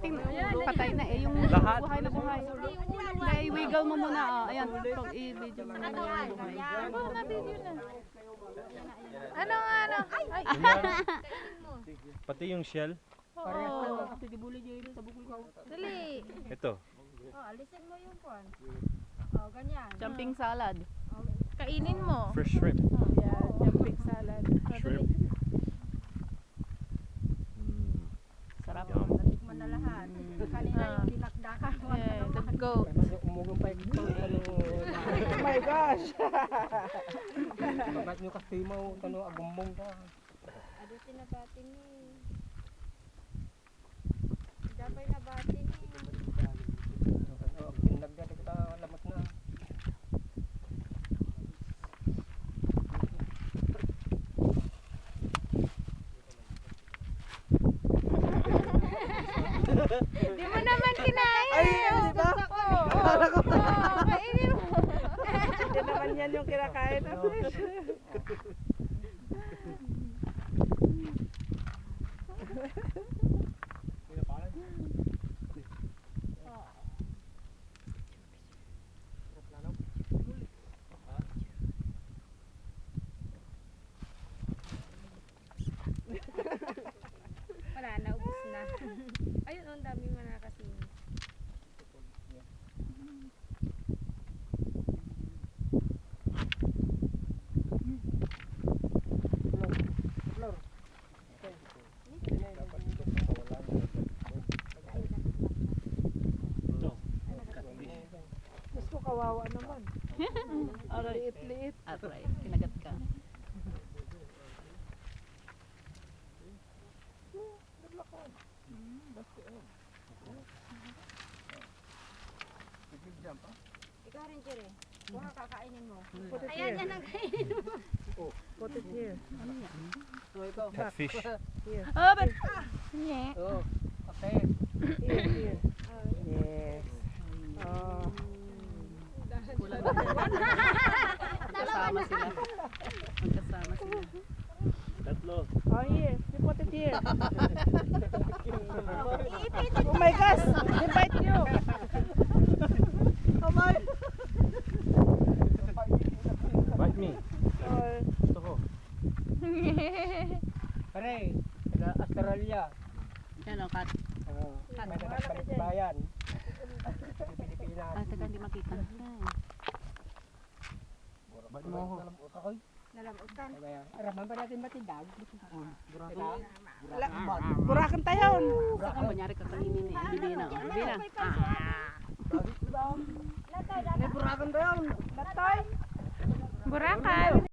Patay na eh, yung Lahat? buhay na buhay. Na-wiggle mo muna, ayan, pag i-video mo muna yung buhay. Oo, na-video na. Ano nga, ano? Ay, Pati yung shell. oo. Dali. Ito. Oh, alisin mo yung kwan. Oh, ganyan. Jumping salad. Kainin mo. Fresh shrimp. Yeah, jumping salad. Shrimp. Sarap. Yum. Natikman na lahat. Kanina yung dinakdakan. Yeah, the goat. Umugong pa yung oh my gosh! Bakit nyo kasi mo, agumbong ka. Ado sinabatin ni. Dabay na batin ni. Nagdati kita lamat na. Di mo naman kinain. Ay, di ba? Akala ko. Kainin mo. Hindi naman yan yung kinakain na fish. Wala na, ubus na. Ayun, ang dami mo na kasi. Mas ko kawawa naman. Liit-liit. Aray, kinagat ka. Ikaw rin, Jere. Kuha kakainin mo. Put it Ayan, here. yan ang kainin mo. Put it here. Catfish. Here. Oh, but... Nye. Oh, okay. Here, here. Yes. Oh. Magkasama sila. Magkasama sila. Tatlo. Oh, here. You put it here. Oh my gosh! They bite you! Oh my! Bite me. Oh. Gusto ko. Pare, taga Australia. Yan o, kat. Oh, may nagpalit bayan. Pilipinas. Ah, taga, hindi makita. Bite mo ako. Nalamutan. Araman pa natin matindag. Burakan tayo. Saka manyari ka kaninin eh. Hindi na. Hindi na. May burakan tayo. Latay. Burakan.